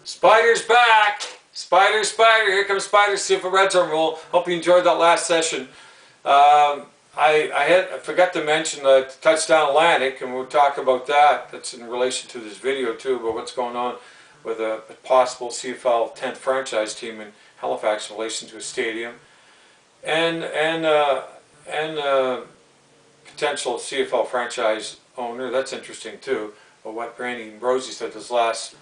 Spider's back! Spider, here comes Spider, CFL Red Zone rule. Hope you enjoyed that last session. I forgot to mention the Touchdown Atlantic, and we'll talk about that. That's in relation to this video too, about what's going on with a possible CFL 10th franchise team in Halifax in relation to a stadium, and potential CFL franchise owner. That's interesting too. But what Randy Rosie said this last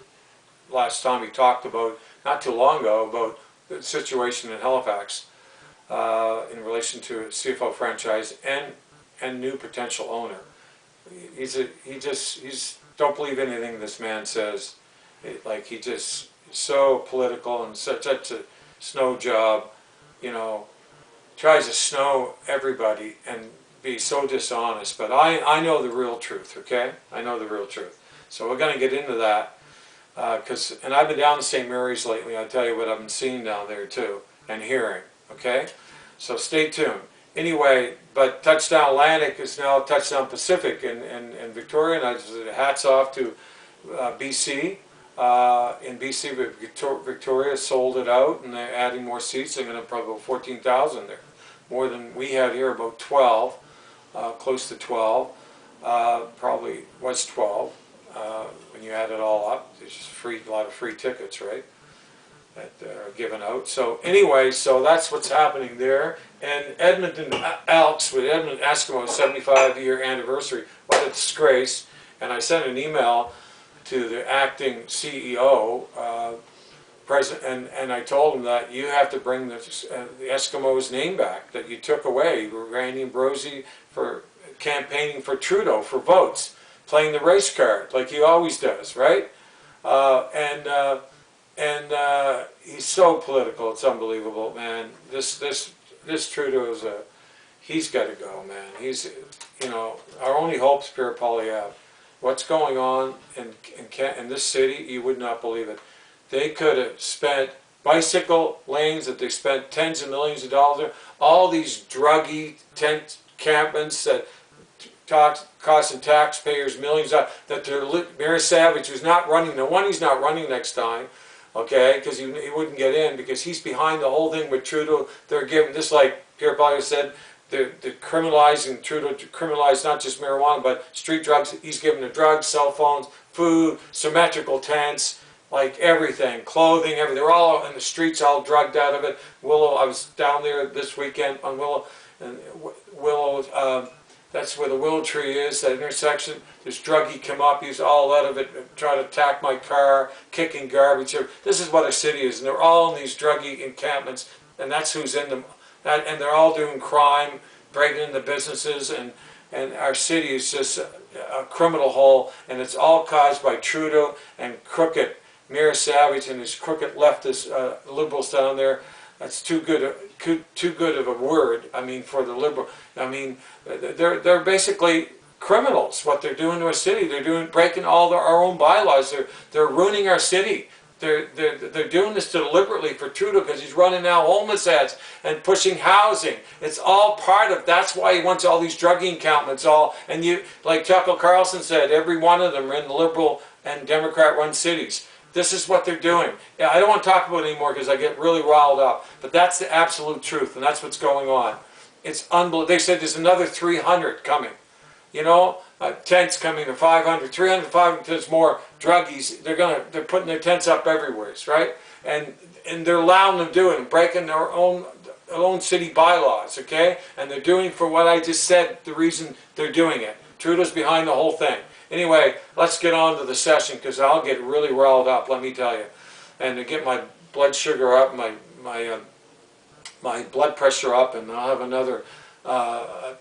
time he talked about, not too long ago, about the situation in Halifax in relation to a CFL franchise and new potential owner. He just don't believe anything this man says. He just so political and such a snow job, you know, tries to snow everybody and be so dishonest. But I know the real truth, okay? I know the real truth. So we're going to get into that. And I've been down to St. Mary's lately. I'll tell you what I've been seeing down there too, and hearing, okay? So stay tuned. Anyway, but Touchdown Atlantic is now Touchdown Pacific in Victoria, and hats off to BC. In BC, Victoria sold it out, and they're adding more seats. They're going to probably about 14,000 there. More than we had here, about 12, close to 12. Probably was 12. When you add it all up, there's just a lot of free tickets, right, that are given out. So anyway, so that's what's happening there. And Edmonton Elks with Edmonton Eskimos 75-year anniversary. What a disgrace. And I sent an email to the acting CEO, president, and I told him that you have to bring the Eskimos' name back that you took away. Randy Rosie for campaigning for Trudeau for votes, playing the race card like he always does, right? He's so political, it's unbelievable, man. This Trudeau is he's got to go, man. He's, you know, our only hope is Pierre Poilievre. What's going on in this city, you would not believe it. They could have spent bicycle lanes that they spent tens of millions of dollars on, all these druggy tent encampments that costing taxpayers millions of dollars, that Mayor Savage, who's not running, no one he's not running next time, okay, because he wouldn't get in because he's behind the whole thing with Trudeau. They're giving, just like Pierre Poilievre said, they're criminalizing, Trudeau to criminalize not just marijuana but street drugs. He's giving the drugs, cell phones, food, symmetrical tents, like everything, clothing, everything. They're all in the streets, all drugged out of it. Willow, I was down there this weekend on Willow, and Willow, that's where the willow tree is, that intersection. This druggie come up, he's all out of it, try to attack my car, kicking garbage. This is what a city is, and they're all in these druggie encampments, and that's who's in them. And they're all doing crime, breaking into businesses, and our city is just a criminal hole, and it's all caused by Trudeau and crooked Mayor Savage and his crooked leftist liberals down there. That's too good of a word. I mean, for the liberal. I mean, they're basically criminals. What they're doing to our city, they're breaking all our own bylaws. They're ruining our city. They're doing this deliberately for Trudeau because he's running now homeless ads and pushing housing. It's all part of. That's why he wants all these drug encampments. And you, like Tucker Carlson said, every one of them are in the Liberal and Democrat-run cities. This is what they're doing. Yeah, I don't want to talk about it anymore because I get really riled up. But that's the absolute truth, and that's what's going on. It's unbelievable. They said there's another 300 coming. You know, tents coming to 500, 300, 500 tents more druggies. They're putting their tents up everywhere, right? And they're allowing them to do it and breaking their own city bylaws, okay? And they're doing for what I just said, the reason they're doing it. Trudeau's behind the whole thing. Anyway, let's get on to the session because I'll get really riled up, let me tell you. And to get my blood sugar up, my blood pressure up, and I'll have another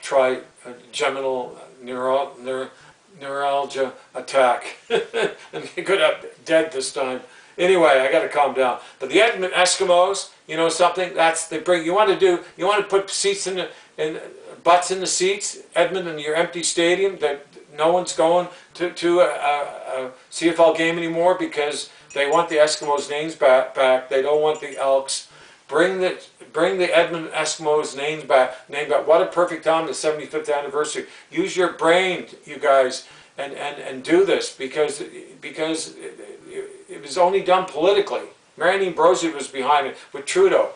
trigeminal neuralgia attack. And they could have dead this time. Anyway, I got to calm down. But the Edmonton Eskimos, you know something? You want to put seats butts in the seats. Edmonton, your empty stadium that no one's going to a CFL game anymore because they want the Eskimos' names back. They don't want the Elks. Bring the Edmonton Eskimos' names back. What a perfect time, the 75th anniversary. Use your brain, you guys, and do this because it was only done politically. Randy Ambrosi was behind it with Trudeau,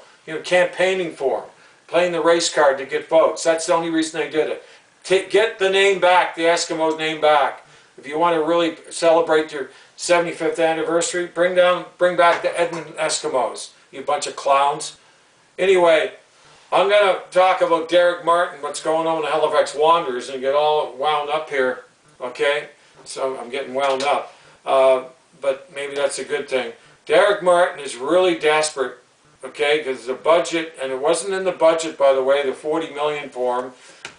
campaigning for him, playing the race card to get votes. That's the only reason they did it. Get the name back, the Eskimos' name back. If you want to really celebrate your 75th anniversary, bring back the Edmonton Eskimos, you bunch of clowns. Anyway, I'm going to talk about Derek Martin, what's going on with the Halifax Wanderers, and get all wound up here, okay? So I'm getting wound up, but maybe that's a good thing. Derek Martin is really desperate, okay, because the budget, and it wasn't in the budget, by the way, the $40 million for him,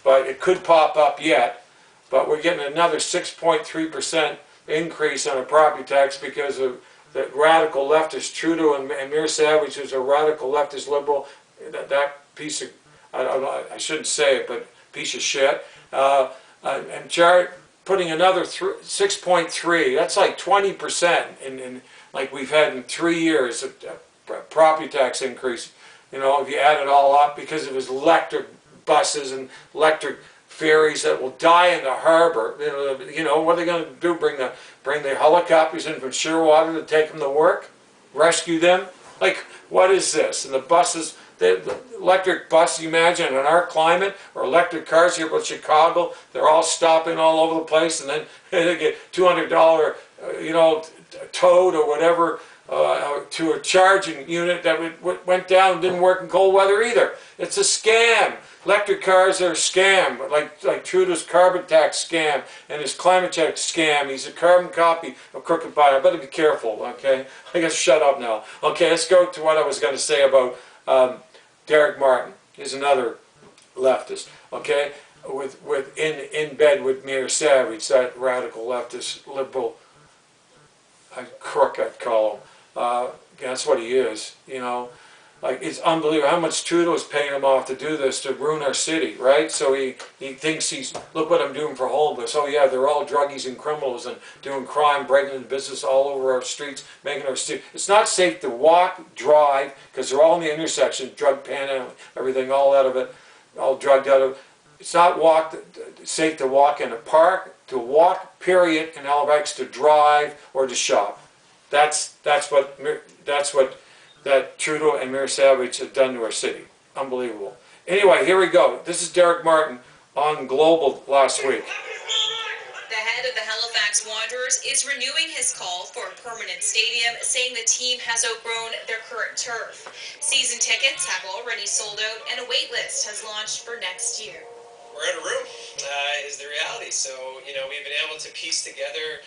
but it could pop up yet. But we're getting another 6.3% increase on a property tax because of the radical leftist Trudeau and Mayor Savage, who's a radical leftist liberal. That piece of, I shouldn't say it, but piece of shit. And putting another 6.3. That's like 20% in like we've had in 3 years of property tax increase. If you add it all up, because it was electric buses and electric ferries that will die in the harbor. What are they going to do? Bring the helicopters in from Shearwater to take them to work? Rescue them? Like, what is this? And the buses, the electric bus, you imagine, in our climate, or electric cars here about Chicago, they're all stopping all over the place, and then they get $200, towed or whatever, to a charging unit that went down and didn't work in cold weather either. It's a scam. Electric cars are a scam, like Trudeau's carbon tax scam and his climate change scam. He's a carbon copy of Crooked Biden. I better be careful, okay? I guess shut up now. Okay, let's go to what I was going to say about Derek Martin. He's another leftist, okay? In bed with Mayor Savage, that radical leftist liberal crook, I'd call him. That's what he is, Like, it's unbelievable how much Trudeau is paying him off to do this, to ruin our city, right? So he thinks look what I'm doing for homeless. Oh yeah, they're all druggies and criminals and doing crime, breaking into business all over our streets, making our streets. It's not safe to walk, drive, because they're all in the intersection, drug panhandling, everything, all out of it, all drugged out of it. It's not safe to walk in a park, to walk, period, in Halifax, to drive, or to shop. That's what that Trudeau and Mayor Savage have done to our city. Unbelievable. Anyway, here we go. This is Derek Martin on Global last week. The head of the Halifax Wanderers is renewing his call for a permanent stadium, saying the team has outgrown their current turf. Season tickets have already sold out, and a wait list has launched for next year. We're out of room, is the reality. So, we've been able to piece together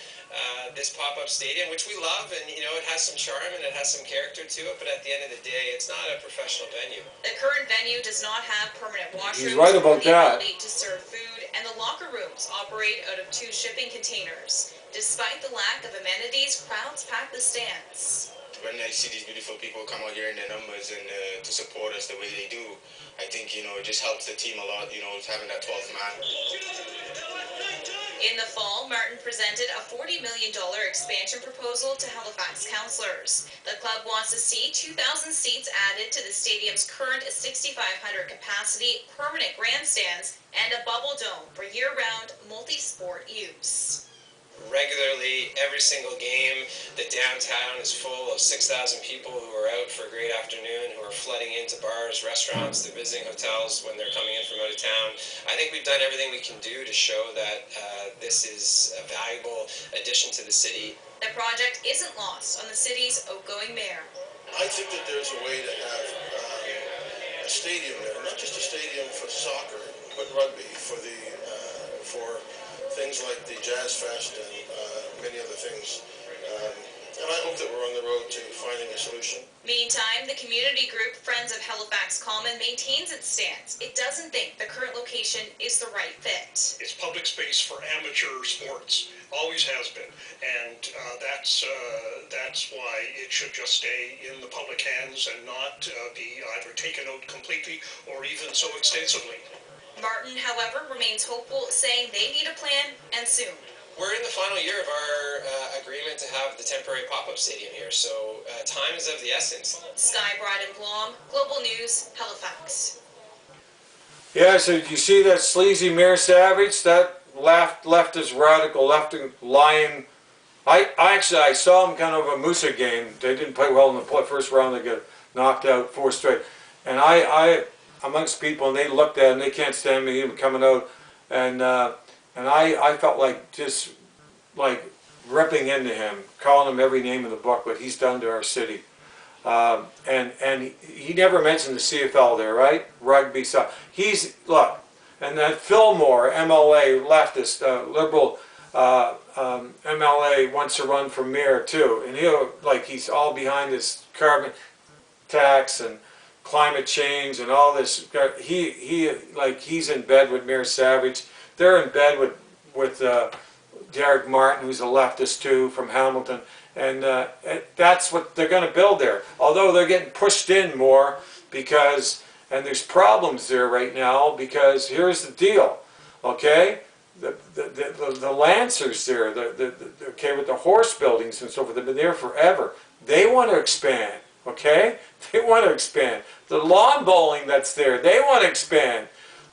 this pop-up stadium, which we love, and it has some charm and it has some character to it, but at the end of the day, it's not a professional venue. The current venue does not have permanent washrooms, He's right about the that. ability to serve food, and the locker rooms operate out of 2 shipping containers. Despite the lack of amenities, crowds pack the stands. When I see these beautiful people come out here in their numbers and to support us the way they do, I think, it just helps the team a lot, having that 12th man. In the fall, Martin presented a $40 million expansion proposal to Halifax councillors. The club wants to see 2,000 seats added to the stadium's current 6,500 capacity permanent grandstands and a bubble dome for year-round multi-sport use. Regularly, every single game, the downtown is full of 6,000 people who are out for a great afternoon, who are flooding into bars, restaurants, they're visiting hotels when they're coming in from out of town. I think we've done everything we can do to show that this is a valuable addition to the city. The project isn't lost on the city's outgoing mayor. I think that there's a way to have a stadium there, not just a stadium for soccer, but rugby, for things like the Jazz Fest and many other things. And I hope that we're on the road to finding a solution. Meantime, the community group Friends of Halifax Common maintains its stance. It doesn't think the current location is the right fit. It's public space for amateur sports, always has been, and that's why it should just stay in the public hands and not be either taken out completely or even so extensively. Martin, however, remains hopeful, saying they need a plan, and soon. We're in the final year of our agreement to have the temporary pop-up stadium here, so time is of the essence. Sky Bride and Blom, Global News, Halifax. Yeah, so you see that sleazy Mayor Savage, that leftist radical, lying I saw them kind of a Musa game. They didn't play well in the first round. They got knocked out 4 straight. And I amongst people, and they looked at him. They can't stand me even coming out. And I felt like just like ripping into him, calling him every name in the book, what he's done to our city. And he never mentioned the CFL there, right? Rugby, so look, and then Fillmore, MLA, leftist, liberal, MLA wants to run for mayor too, and he's all behind this carbon tax and climate change and all this. He's in bed with Mayor Savage. They're in bed with Derek Martin, who's a leftist too, from Hamilton. And that's what they're going to build there. Although they're getting pushed in more because, and there's problems there right now because here's the deal, okay? The Lancers there, okay, with the horse buildings and so forth, they've been there forever. They want to expand, okay? They want to expand. The lawn bowling that's there, they want to expand.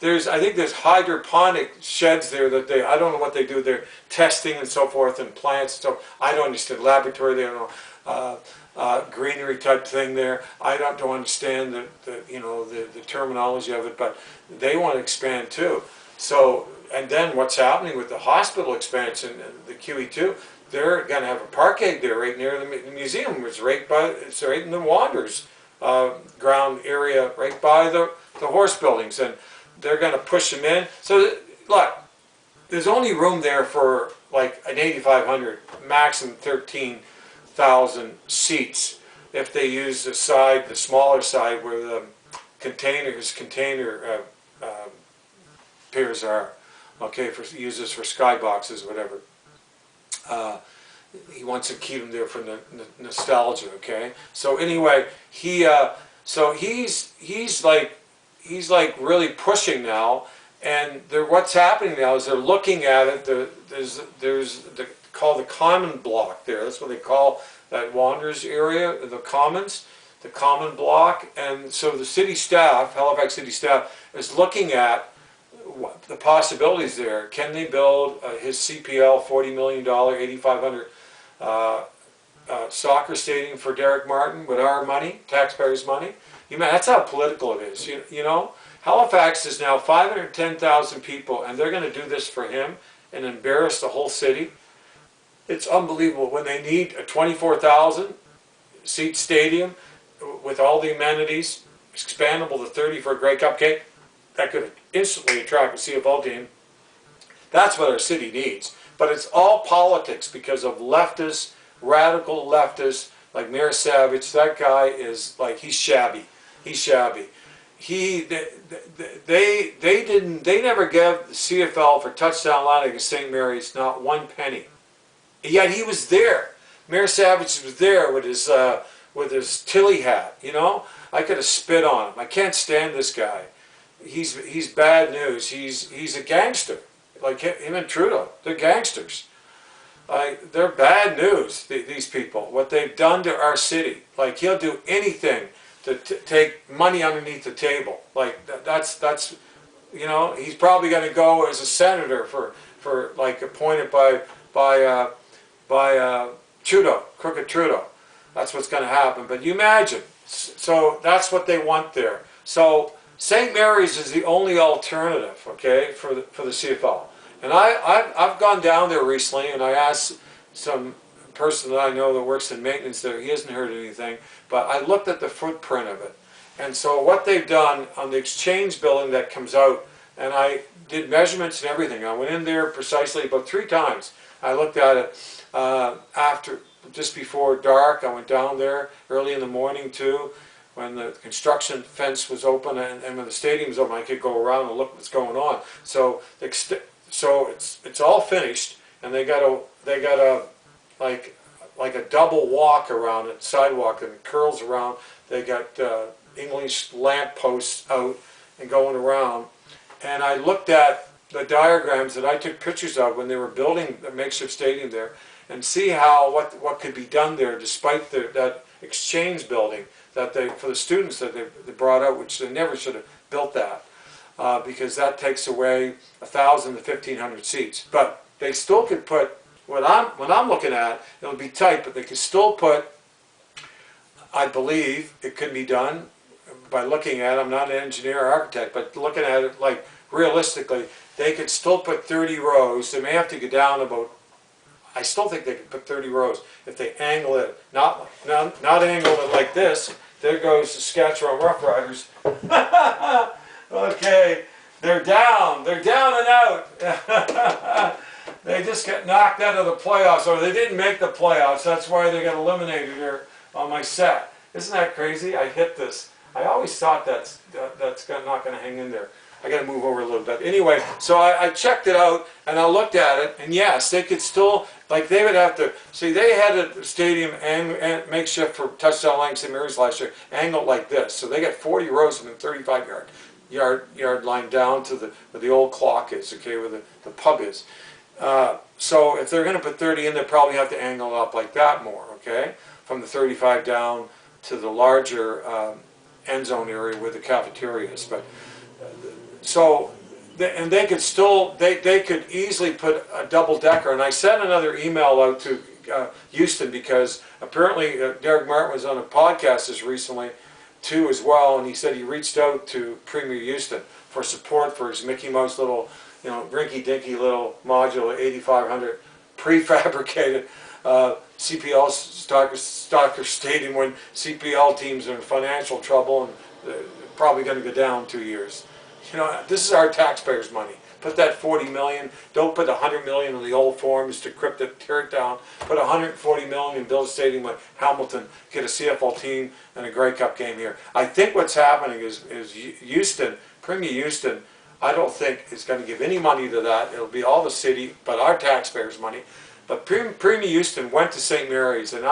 I think there's hydroponic sheds there that I don't know what they do. They're testing and so forth and plants and so I don't understand. Laboratory, they don't know, greenery type thing there. I don't understand the terminology of it, but they want to expand too. So, and then what's happening with the hospital expansion, the QE2, they're going to have a parkade there right near the museum. It's right in the Wanderers ground area, right by the horse buildings. And they're going to push them in. So, look, there's only room there for like an 8,500, maximum 13,000 seats if they use the smaller side where the container piers are, okay, use this for skyboxes, whatever. He wants to keep them there for nostalgia, okay? So anyway, he's like really pushing now, and what's happening now is they're looking at it. There's called the Common Block there. That's what they call that Wanderers area, the Commons, the Common Block. And so the city staff, Halifax city staff, is looking at the possibilities there. Can they build his CPL $40 million, 8,500 soccer stadium for Derek Martin with our money, taxpayers' money? That's how political it is. You know, Halifax is now 510,000 people, and they're going to do this for him and embarrass the whole city. It's unbelievable when they need a 24,000 seat stadium with all the amenities, expandable to 30 for a Grey Cup cake. That could instantly attract a CFL team. That's what our city needs. But it's all politics because of leftists, radical leftists, like Mayor Savage. That guy is like, he's shabby. He's shabby. They never gave the CFL for touchdown line against St. Mary's not one penny. Yet he was there. Mayor Savage was there with his Tilly hat. You know, I could have spit on him. I can't stand this guy. He's bad news. He's a gangster, like him and Trudeau. They're gangsters. They're bad news. These people. What they've done to our city. Like he'll do anything to take money underneath the table. Like that's you know, he's probably going to go as a senator for like appointed by Trudeau, crooked Trudeau. That's what's going to happen. But you imagine. So that's what they want there. So St. Mary's is the only alternative, okay, for the CFL. And I've gone down there recently, and I asked some person that I know that works in maintenance there. He hasn't heard anything, but I looked at the footprint of it. And so what they've done on the Exchange building that comes out, and I did measurements and everything. I went in there precisely about 3 times. I looked at it just before dark. I went down there early in the morning too, when the construction fence was open, and when the stadium was open, I could go around and look what's going on. So it's all finished, and they got a like a double walk around it, sidewalk, and it curls around. They got English lamp posts out and going around. And I looked at the diagrams that I took pictures of when they were building the makeshift stadium there, and see how what could be done there, despite that Exchange building that for the students that they brought out, which they never should have built that, because that takes away 1,000 to 1,500 seats. But they still could put what I'm looking at, it'll be tight, but they could still put, I believe it could be done by looking at, I'm not an engineer or architect, but looking at it like realistically, they could still put 30 rows. They may have to go down about, I still think they could put 30 rows if they angle it, not angle it like this. There goes the Saskatchewan Rough Riders. Okay, they're down and out. They just got knocked out of the playoffs, or they didn't make the playoffs. That's why they got eliminated here on my set. Isn't that crazy? I hit this. I always thought that's not going to hang in there. I got to move over a little bit. Anyway, so I checked it out and I looked at it, and yes, they could still, like they would have to, see they had a stadium and makeshift for touchdown line St. Mary's last year, angled like this. So they got 40 rows from the 35 yard line down to where the old clock is, okay, where the pub is. So if they're going to put 30 in, they probably have to angle it up like that more, okay, from the 35 down to the larger end zone area where the cafeteria is. But so, and they could still, they could easily put a double decker. And I sent another email out to Houston because apparently Derek Martin was on a podcast this recently too as well, and he said he reached out to Premier Houston for support for his Mickey Mouse little, you know, rinky-dinky little modular 8500 prefabricated CPL Stalker Stadium when CPL teams are in financial trouble and they're probably going to go down 2 years. You know, this is our taxpayers' money. Put that 40 million. Don't put 100 million in the old forms to decrypt it, tear it down. Put 140 million and build a stadium like Hamilton. Get a CFL team and a Grey Cup game here. I think what's happening is Houston, Premier Houston, I don't think is going to give any money to that. It'll be all the city, but our taxpayers' money. But Premier Houston went to St. Mary's, and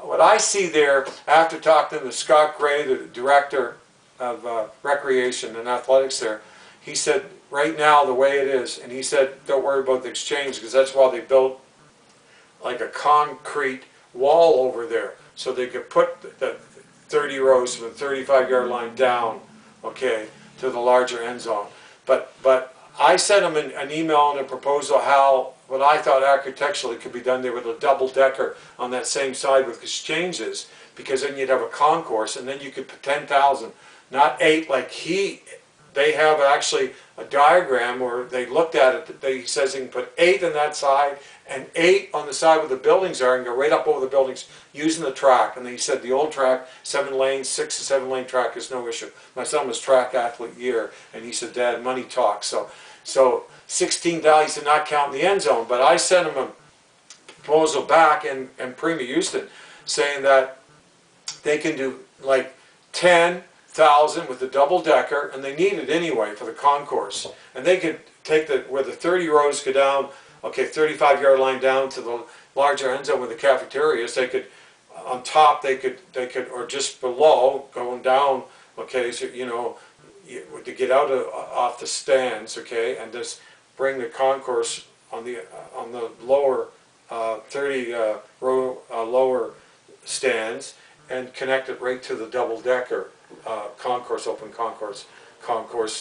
what I see there after talking to Scott Gray, the director of recreation and athletics there, he said right now the way it is, and he said don't worry about the exchange because that's why they built like a concrete wall over there so they could put the 30 rows from the 35 yard line down, okay, to the larger end zone. But I sent him an email and a proposal how what I thought architecturally could be done there with a double decker on that same side with exchanges, because then you'd have a concourse and then you could put 10,000, not 8 like they have actually a diagram where they looked at it, he says he can put 8 on that side and 8 on the side where the buildings are and go right up over the buildings using the track. And he said the old track, 7 lanes, 6 to 7 lane track is no issue. My son was track athlete year, and he said, Dad, money talks. So 16,000, he said not counting the end zone, but I sent him a proposal back and Premier Houston saying that they can do like 10,000 with the double decker, and they need it anyway for the concourse. And they could take where the 30 rows go down, okay, 35 yard line down to the larger end zone with the cafeterias. They could, on top, they could, or just below, going down, okay, so, you know, to get out off the stands, okay, and just bring the concourse on the lower 30 row lower stands and connect it right to the double decker concourse, open concourse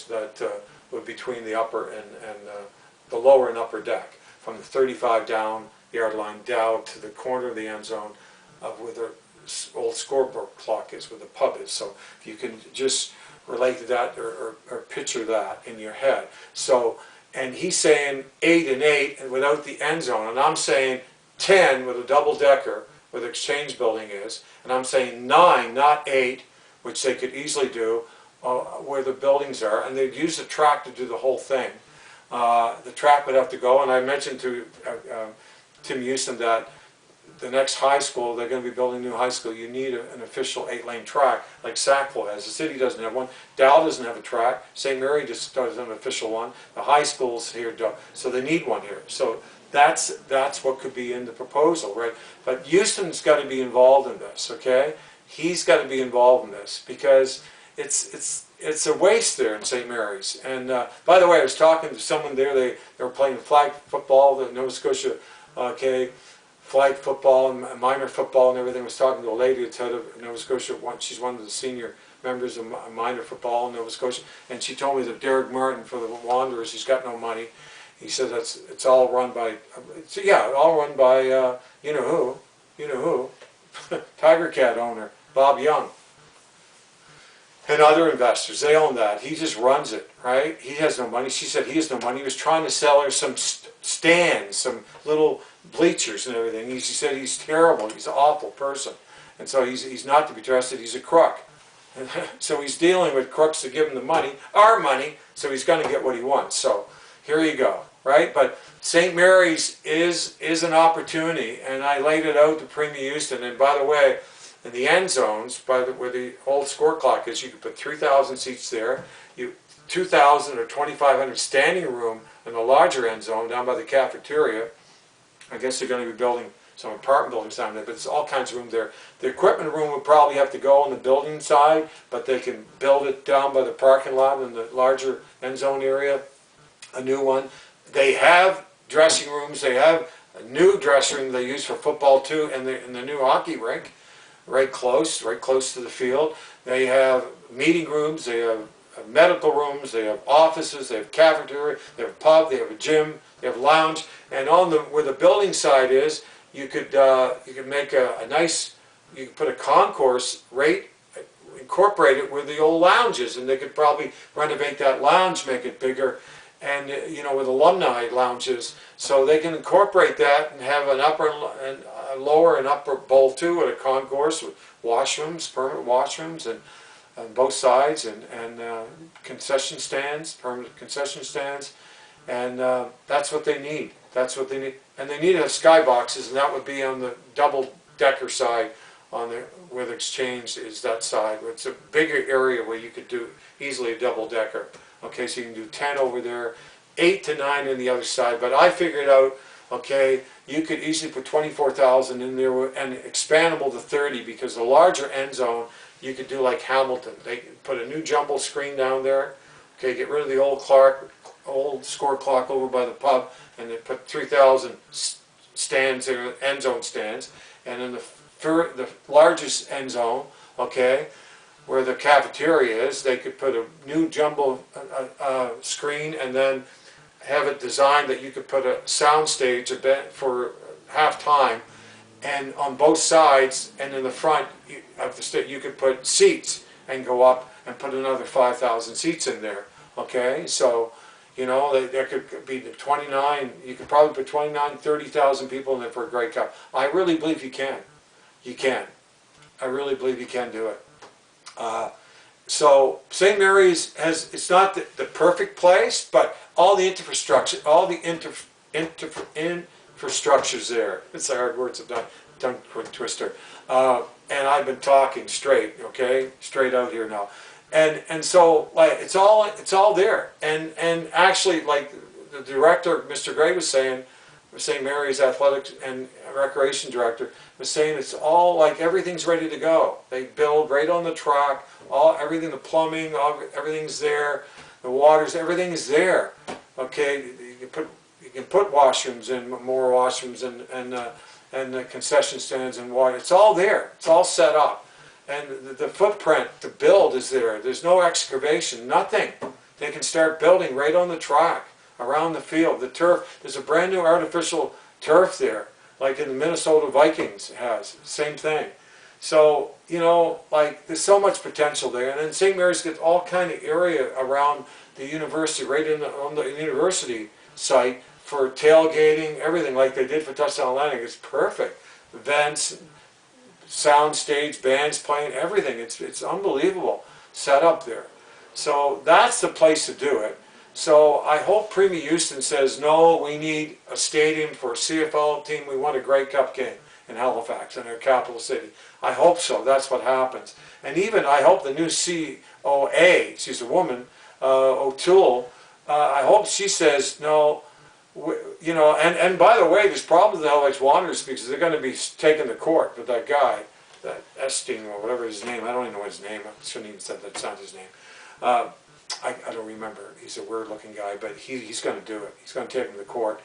that would between the upper and the lower and upper deck, from the 35 down yard line down to the corner of the end zone of where the old scoreboard clock is, where the pub is. So if you can just relate to that or picture that in your head. So, and he's saying 8 and 8 and without the end zone, and I'm saying 10 with a double decker where the exchange building is, and I'm saying 9, not 8, which they could easily do where the buildings are, and they'd use the track to do the whole thing. The track would have to go, and I mentioned to Tim Houston that the next high school, they're going to be building a new high school, you need an official 8-lane track like Sackville has. The city doesn't have one. Dow doesn't have a track. St. Mary just does an official one. The high schools here do, so they need one here. So that's what could be in the proposal, right? But Houston's got to be involved in this, okay? He's got to be involved in this because it's a waste there in St. Mary's. And by the way, I was talking to someone there. They were playing flag football, the Nova Scotia, okay, flag football and minor football and everything. I was talking to a lady that's head of Nova Scotia. She's one of the senior members of minor football in Nova Scotia, and she told me that Derek Martin for the Wanderers, he's got no money, He said it's all run by, all run by you know who, Tiger Cat owner Bob Young, and other investors. They own that. He just runs it, right? He has no money. She said he has no money. He was trying to sell her some stands, some little bleachers and everything. He said he's terrible. He's an awful person, and so he's not to be trusted. He's a crook. So he's dealing with crooks to give him the money, our money, so he's going to get what he wants. So here you go, right? But St. Mary's is an opportunity, and I laid it out to Premier Houston. And by the way, in the end zones, where the old score clock is, you could put 3,000 seats there, 2,000 or 2,500 standing room in the larger end zone down by the cafeteria. I guess they're going to be building some apartment buildings down there, but there's all kinds of room there. The equipment room would probably have to go on the building side, but they can build it down by the parking lot in the larger end zone area, a new one. They have dressing rooms. They have a new dressing room they use for football too, and the new hockey rink, right close to the field. They have meeting rooms. They have medical rooms. They have offices. They have cafeteria. They have a pub. They have a gym. They have lounge. And on where the building side is, you could make a nice, you could put a concourse right, incorporate it with the old lounges, and they could probably renovate that lounge, make it bigger, and with alumni lounges, so they can incorporate that and have an upper and a lower and upper bowl too at a concourse with washrooms, permanent washrooms, and on both sides, and concession stands, permanent concession stands, and that's what they need. That's what they need. And they need to have skyboxes, and that would be on the double-decker side, where the exchange is that side. It's a bigger area where you could do easily a double-decker. Okay, so you can do 10 over there, 8 to 9 on the other side. But I figured out, okay, you could easily put 24,000 in there and expandable to 30, because the larger end zone, you could do like Hamilton. They could put a new jumbo screen down there. Okay, get rid of the old score clock over by the pub, and they put 3,000 stands there, end zone stands, and in the largest end zone, okay, where the cafeteria is, they could put a new jumbo screen, and then have it designed that you could put a sound stage for half time, and on both sides and in the front of the stage you could put seats and go up and put another 5,000 seats in there. Okay, so there could be 29, you could probably put 29, 30,000 people in there for a Grey Cup. I really believe you can. You can. I really believe you can do it. So St. Mary's it's not the perfect place, but all the infrastructure, infrastructure's there. It's a hard word, it's a tongue twister. And I've been talking straight, okay, straight out here now. And so like it's all there. And actually, like the director, Mr. Gray, was saying, St. Mary's Athletics and Recreation Director, was saying it's all like everything's ready to go. They build right on the track, everything, the plumbing, everything's there, the waters, everything is there. Okay, you can put washrooms in, more washrooms, and the concession stands and water. It's all there. It's all set up, and the footprint to build is there. There's no excavation, nothing. They can start building right on the track, around the field. The turf, there's a brand new artificial turf there, like in the Minnesota Vikings has, same thing. So, like there's so much potential there. And then St. Mary's gets all kind of area around the university, right on the university site for tailgating, everything like they did for Touchdown Landing. It's perfect. Events, sound stage, bands playing, everything. It's unbelievable set up there. So that's the place to do it. So I hope Premier Houston says, no, we need a stadium for a CFL team. We want a Grey Cup game in Halifax, in our capital city. I hope so. That's what happens. And even I hope the new COA, she's a woman, O'Toole, I hope she says, no, and by the way, there's problems with the Halifax Wanderers because they're going to be taken to court with that guy, that Esting or whatever his name. I don't even know his name. I shouldn't even said that's not his name. I don't remember. He's a weird-looking guy, but he's going to do it. He's going to take him to court.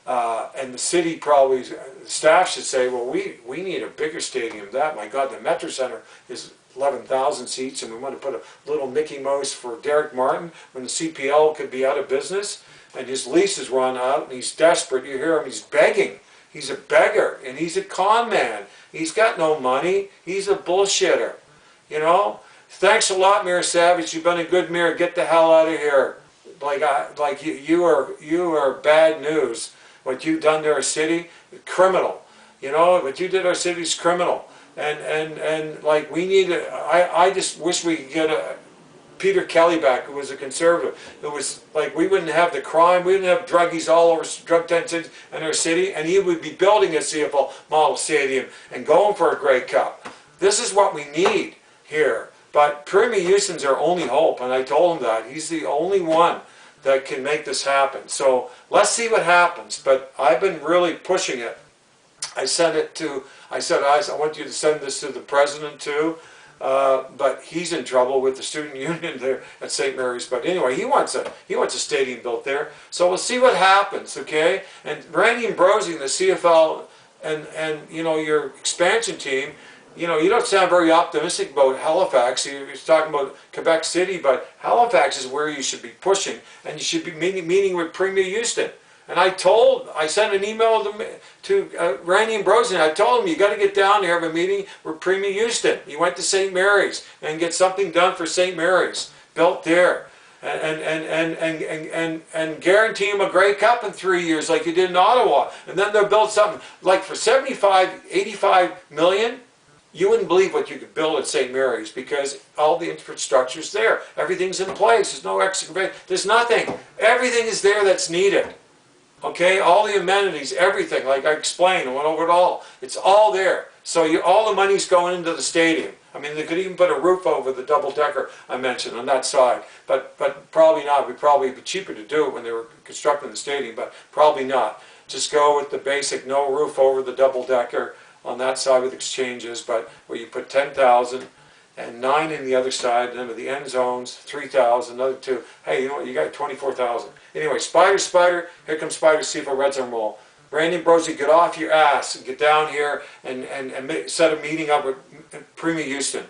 And the city probably, the staff should say, well, we need a bigger stadium than that. My God, the Metro Center is 11,000 seats, and we want to put a little Mickey Mouse for Derek Martin when the CPL could be out of business. and his lease is run out, and he's desperate. You hear him, he's begging. He's a beggar, and he's a con man. He's got no money. He's a bullshitter, you know. Thanks a lot, Mayor Savage. You've been a good mayor. Get the hell out of here. You are bad news. What you've done to our city, criminal. You know, what you did to our city is criminal. And like we need I just wish we could get Peter Kelly back, who was a conservative. It was like we wouldn't have the crime, we wouldn't have druggies all over, drug tensions in our city, and he would be building a CFL model stadium and going for a Grey Cup. This is what we need here. But Premier Houston's our only hope, and I told him that. He's the only one that can make this happen. So let's see what happens. But I've been really pushing it. I said I want you to send this to the president too. But he's in trouble with the student union there at St. Mary's. But anyway, he wants a stadium built there. So we'll see what happens, okay? And Randy Ambrosi and the CFL and you know, your expansion team, you know, you don't sound very optimistic about Halifax. You're talking about Quebec City, but Halifax is where you should be pushing, and you should be meeting with Premier Houston. And I sent an email to Randy Ambrosi, and I told him, you got to get down there, have a meeting with Premier Houston. He went to St. Mary's and get something done for St. Mary's, built there. And guarantee him a Grey Cup in 3 years like you did in Ottawa. And then they'll build something, like for 75, 85 million, you wouldn't believe what you could build at St. Mary's because all the infrastructure's there. Everything's in place. There's no excavation. There's nothing. Everything is there that's needed. Okay, all the amenities, everything, like I explained, I went over it all. It's all there. So all the money's going into the stadium. I mean, they could even put a roof over the double-decker I mentioned on that side. But probably not. It would probably be cheaper to do it when they were constructing the stadium, but probably not. Just go with the basic no roof over the double-decker on that side with exchanges, but where you put 10,000 and 9 in the other side, and then with the end zones, 3,000, another 2. Hey, you know what, you got 24,000. Anyway, Spider, here comes Spider, CFL Reds are Mole. Randy Ambrosi, get off your ass and get down here and set a meeting up with Premier Houston.